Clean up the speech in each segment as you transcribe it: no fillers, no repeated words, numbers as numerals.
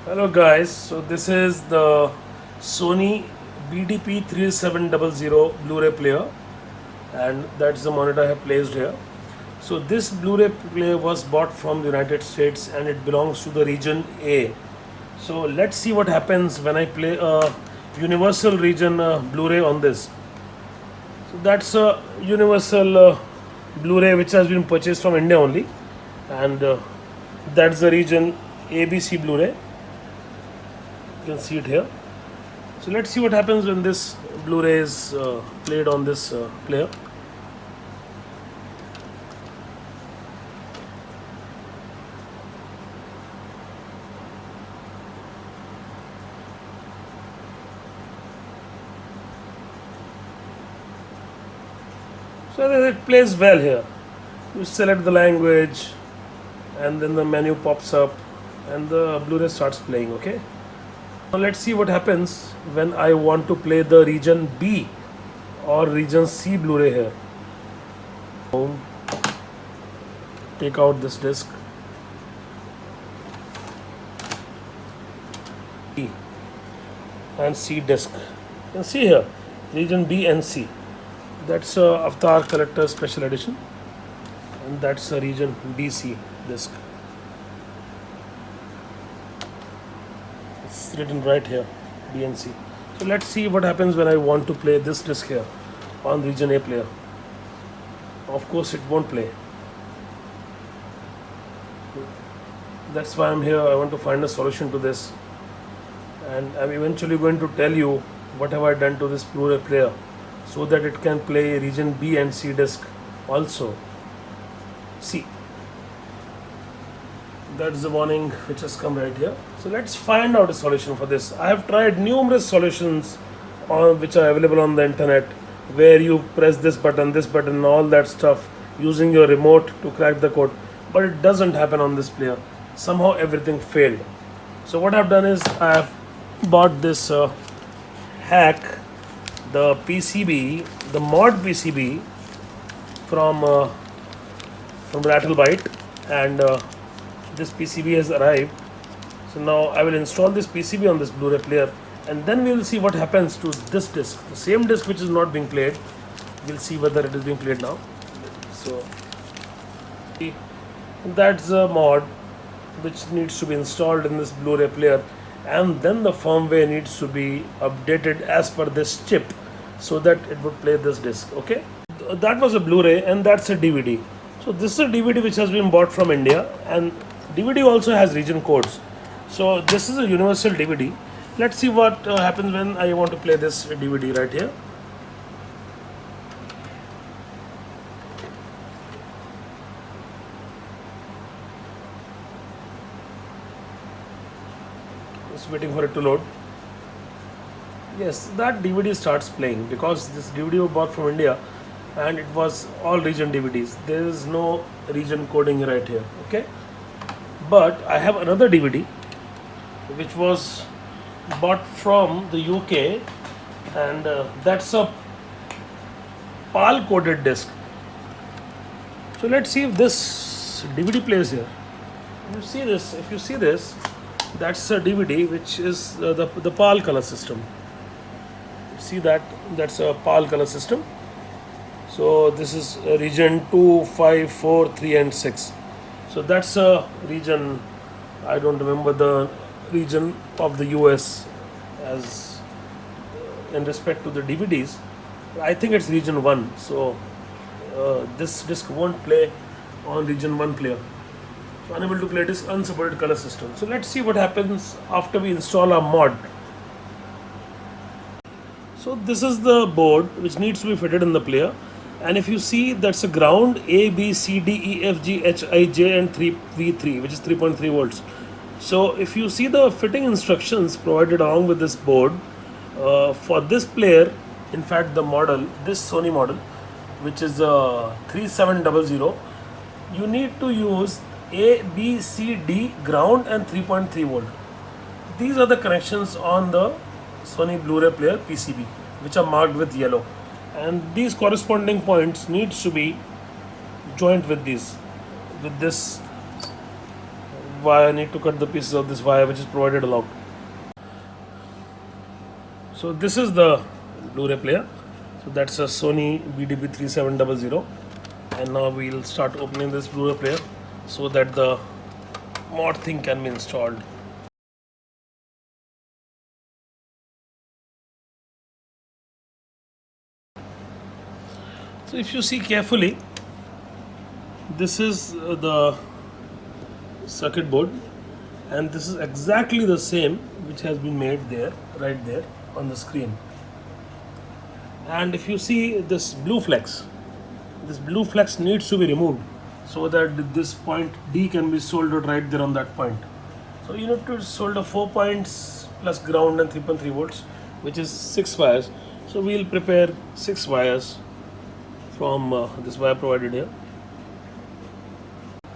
Hello guys, so this is the Sony BDP 3700 Blu-ray player, and that's the monitor I have placed here. So this Blu-ray player was bought from the United States and it belongs to the region A. So let's see what happens when I play a Universal region Blu-ray on this. So that's a Universal Blu-ray which has been purchased from India only, and that's the region ABC Blu-ray. You can see it here. So let's see what happens when this Blu-ray is played on this player. So it plays well here. You select the language, and then the menu pops up, and the Blu-ray starts playing. Okay. Now let's see what happens when I want to play the region B or region C Blu-ray here. Take out this disc. B and C disc. You can see here region B and C. That's Avatar Collector Special Edition, and that's a region BC disc. It's written right here, B and C. So let's see what happens when I want to play this disc here on region A player. Of course, it won't play. That's why I'm here. I want to find a solution to this, and I'm eventually going to tell you what have I done to this Blu-ray player so that it can play region B and C disc also. See, that's the warning which has come right here. So let's find out a solution for this. I have tried numerous solutions which are available on the internet, where you press this button, all that stuff using your remote to crack the code, but it doesn't happen on this player. Somehow everything failed. So what I've done is I have bought this hack, the PCB, the mod PCB from Rattlebyte, and this PCB has arrived. So now I will install this PCB on this Blu-ray player, and then we will see what happens to this disc, the same disc which is not being played. We'll see whether it is being played now. So that's the mod which needs to be installed in this Blu-ray player, and then the firmware needs to be updated as per this chip so that it would play this disc. Okay, that was a Blu-ray, and that's a DVD. So this is a DVD which has been bought from India, and DVD also has region codes. So this is a universal DVD. Let's see what happens when I want to play this DVD right here. Just waiting for it to load. Yes, that DVD starts playing because this DVD was bought from India and it was all region DVDs. There is no region coding right here. Okay, but I have another DVD which was bought from the UK, and that's a PAL coded disc. So let's see if this DVD plays here. If you see this, that's a DVD which is the PAL color system. See that? That's a PAL color system. So this is region 2, 5, 4, 3 and 6. So that's a region, I don't remember the region of the US as in respect to the DVDs. I think it's region 1. So this disc won't play on region 1 player. So unable to play this unsupported color system. So let's see what happens after we install our mod. So this is the board which needs to be fitted in the player, and if you see, that's a ground A, B, C, D, E, F, G, H, I, J and 3V3, which is 3.3 volts. So if you see the fitting instructions provided along with this board, for this player, in fact the model, this Sony model, which is 3700, you need to use A, B, C, D, ground and 3.3 volt. These are the connections on the Sony Blu-ray player PCB, which are marked with yellow, and these corresponding points needs to be joined with this wire, I need to cut the pieces of this wire which is provided along. So this is the Blu-ray player. So that's a Sony BDB3700, and now we'll start opening this Blu-ray player so that the mod thing can be installed. So if you see carefully, this is the circuit board, and this is exactly the same which has been made there, right there on the screen. And if you see this blue flex needs to be removed so that this point D can be soldered right there on that point. So you need to solder 4 points plus ground and 3.3 volts, which is 6 wires. So we'll prepare 6 wires from this wire provided here.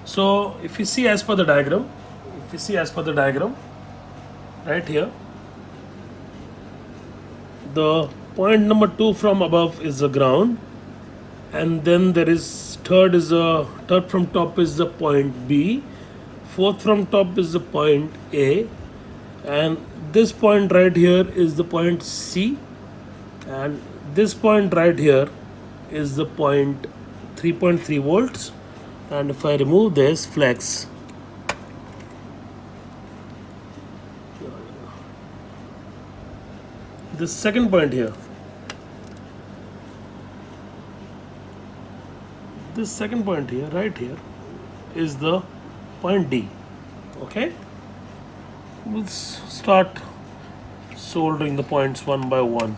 So if you see as per the diagram, right here, the point number 2 from above is the ground, and then there is third from top is the point B, fourth from top is the point A, and this point right here is the point C, and this point right here is the point 3.3 volts. And if I remove this flex, this second point here, right here, is the point D. Okay, we'll start soldering the points one by one.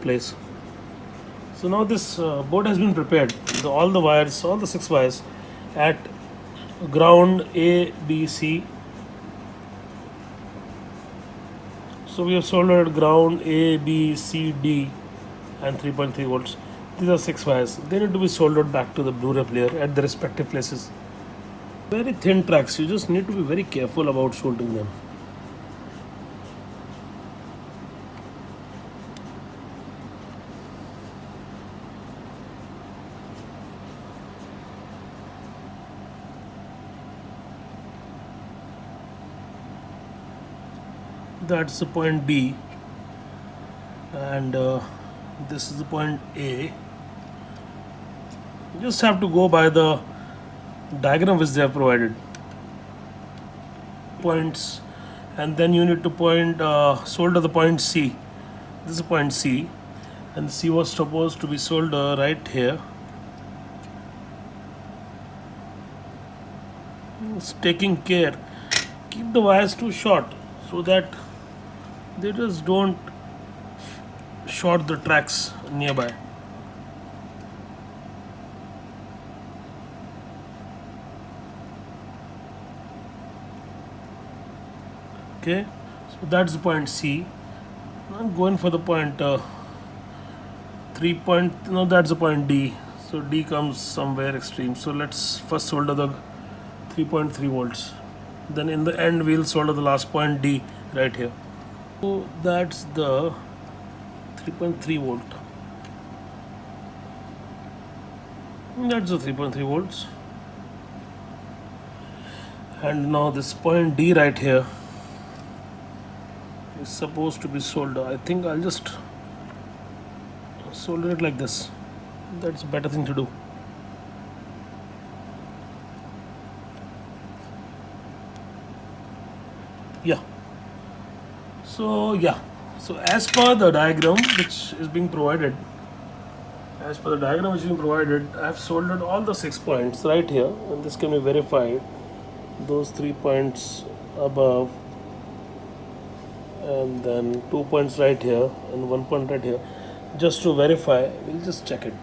Place. So now this board has been prepared. All the 6 wires at ground A, B, C. So we have soldered ground A, B, C, D, and 3.3 volts. These are 6 wires. They need to be soldered back to the Blu-ray player at the respective places. Very thin tracks. You just need to be very careful about soldering them. That's the point B, and this is the point A. You just have to go by the diagram which they have provided. Points, and then you need to solder the point C. This is the point C, and C was supposed to be soldered right here. It's taking care. Keep the wires too short so that they just don't short the tracks nearby. Okay, so that's the point C. I'm going for the point 3 point. No, that's the point D. So D comes somewhere extreme. So let's first solder the 3.3 volts. Then in the end we'll solder the last point D right here. So that's the 3.3 volt. That's the 3.3 volts. And now this point D right here is supposed to be soldered. I think I'll just solder it like this. That's a better thing to do. So as per the diagram which is being provided, I have soldered all the 6 points right here, and this can be verified. Those 3 points above, and then 2 points right here, and 1 point right here. Just to verify, we'll just check it.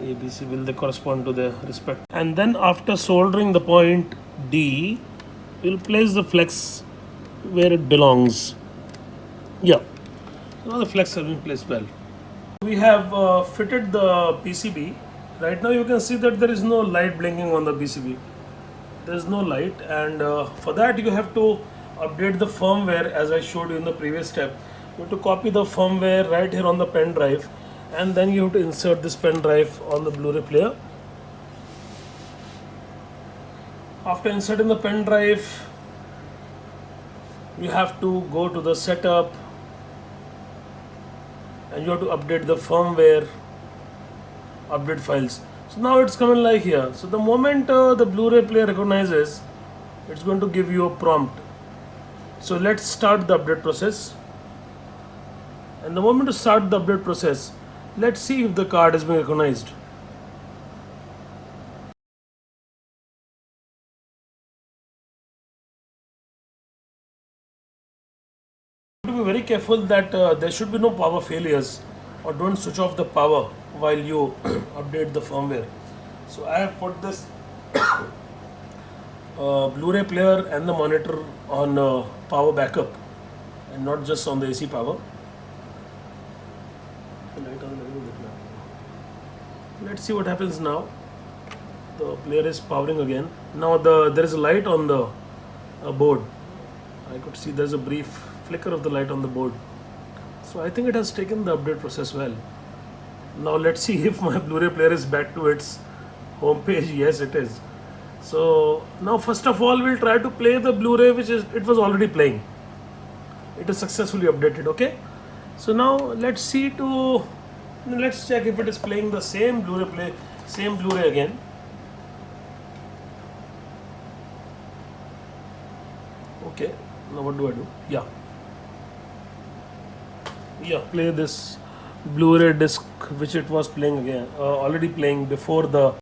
A, B, C, will they correspond to their respect? And then after soldering the point D, we'll place the flex where it belongs. Yeah, now the flex has been placed well. We have fitted the PCB. Right now you can see that there is no light blinking on the PCB. There is no light, and for that you have to update the firmware as I showed you in the previous step. You have to copy the firmware right here on the pen drive, and then you have to insert this pen drive on the Blu-ray player, After inserting the pen drive, you have to go to the setup and you have to update the firmware, update files. So now it's coming like here. So the moment the Blu-ray player recognizes, it's going to give you a prompt. So let's start the update process. And the moment to start the update process, let's see if the card has been recognized. To be very careful that there should be no power failures, or don't switch off the power while you update the firmware. So I have put this Blu-ray player and the monitor on power backup and not just on the AC power. Let's see what happens now. The player is powering again. Now there is a light on the board. I could see there's a brief flicker of the light on the board. So I think it has taken the update process well. Now let's see if my Blu-ray player is back to its home page. Yes, it is. So now first of all we'll try to play the Blu-ray which it was already playing. It is successfully updated. Okay. So now let's check if it is playing the same Blu-ray again. Okay. Now what do I do? Yeah, play this Blu-ray disc which it was playing again, already playing before the.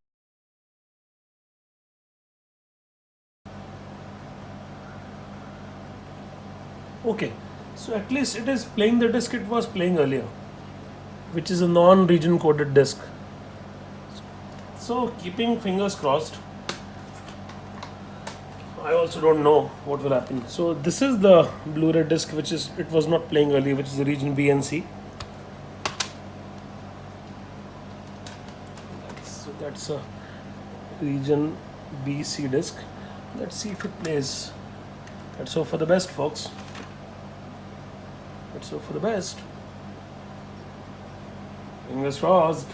Okay, so at least it is playing the disc it was playing earlier, which is a non-region coded disc. So keeping fingers crossed. I also don't know what will happen. So this is the Blu-ray disc which it was not playing earlier, which is the region B and C. So that's a region B C disc. Let's see if it plays. Let's hope for the best, folks. Let's hope for the best. Fingers crossed.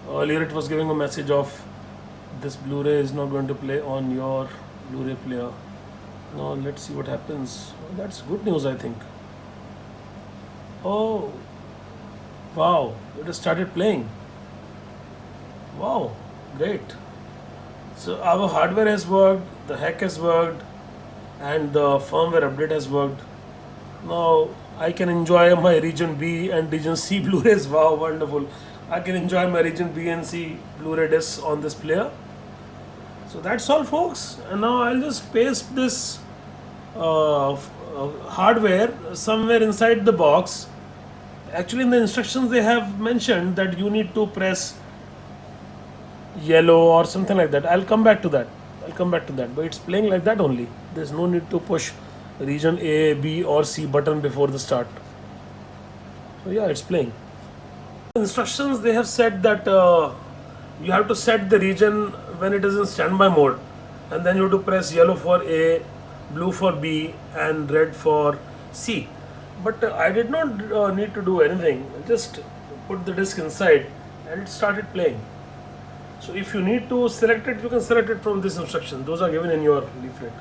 Earlier it was giving a message of this Blu-ray is not going to play on your Blu-ray player. Now let's see what happens. That's good news, I think. Oh, wow, it has started playing. Wow, great. So our hardware has worked, the hack has worked, and the firmware update has worked. Now I can enjoy my region B and region C Blu-rays. Wow, wonderful. I can enjoy my region B and C Blu-ray discs on this player. So that's all, folks. And now I'll just paste this hardware somewhere inside the box. Actually, in the instructions they have mentioned that you need to press yellow or something like that. I'll come back to that. But it's playing like that only. There's no need to push region A, B or C button before the start. So yeah, it's playing. Instructions they have said that you have to set the region when it is in standby mode, and then you have to press yellow for A, blue for B and red for C. But I did not need to do anything. I just put the disc inside and it started playing. So if you need to select it, you can select it from this instruction. Those are given in your leaflet.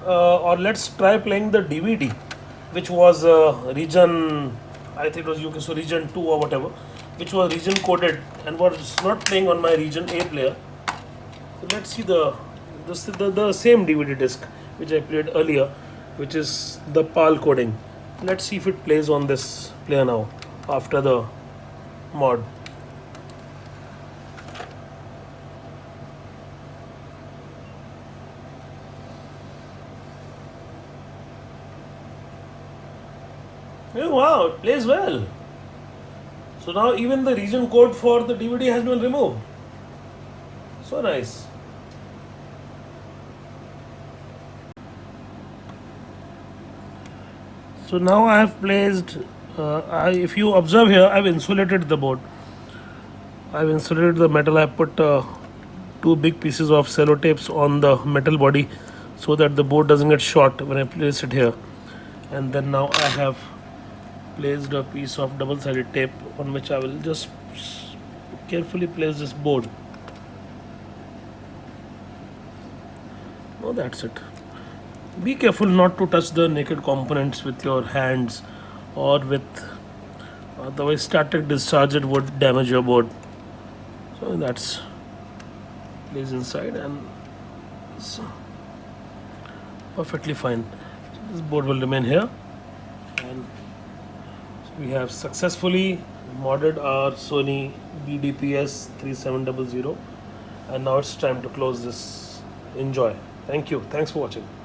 Or let's try playing the DVD, which was region, I think it was UK, so region 2 or whatever, which was region coded and was not playing on my region A player. So let's see the same DVD disc which I played earlier, which is the PAL coding. Let's see if it plays on this player now after the mod. Oh, wow, it plays well. So now even the region code for the DVD has been removed. So nice. So now I have placed, if you observe here, I have insulated the board. I have insulated the metal. I have put two big pieces of sellotapes on the metal body so that the board doesn't get short when I place it here. And then now I have placed a piece of double-sided tape on which I will just carefully place this board. Oh, that's it. Be careful not to touch the naked components with your hands or with, otherwise static discharge it would damage your board. So that's placed inside and it's perfectly fine. So this board will remain here, and we have successfully modded our Sony BDPS 3700, and now it's time to close this. Enjoy. Thank you. Thanks for watching.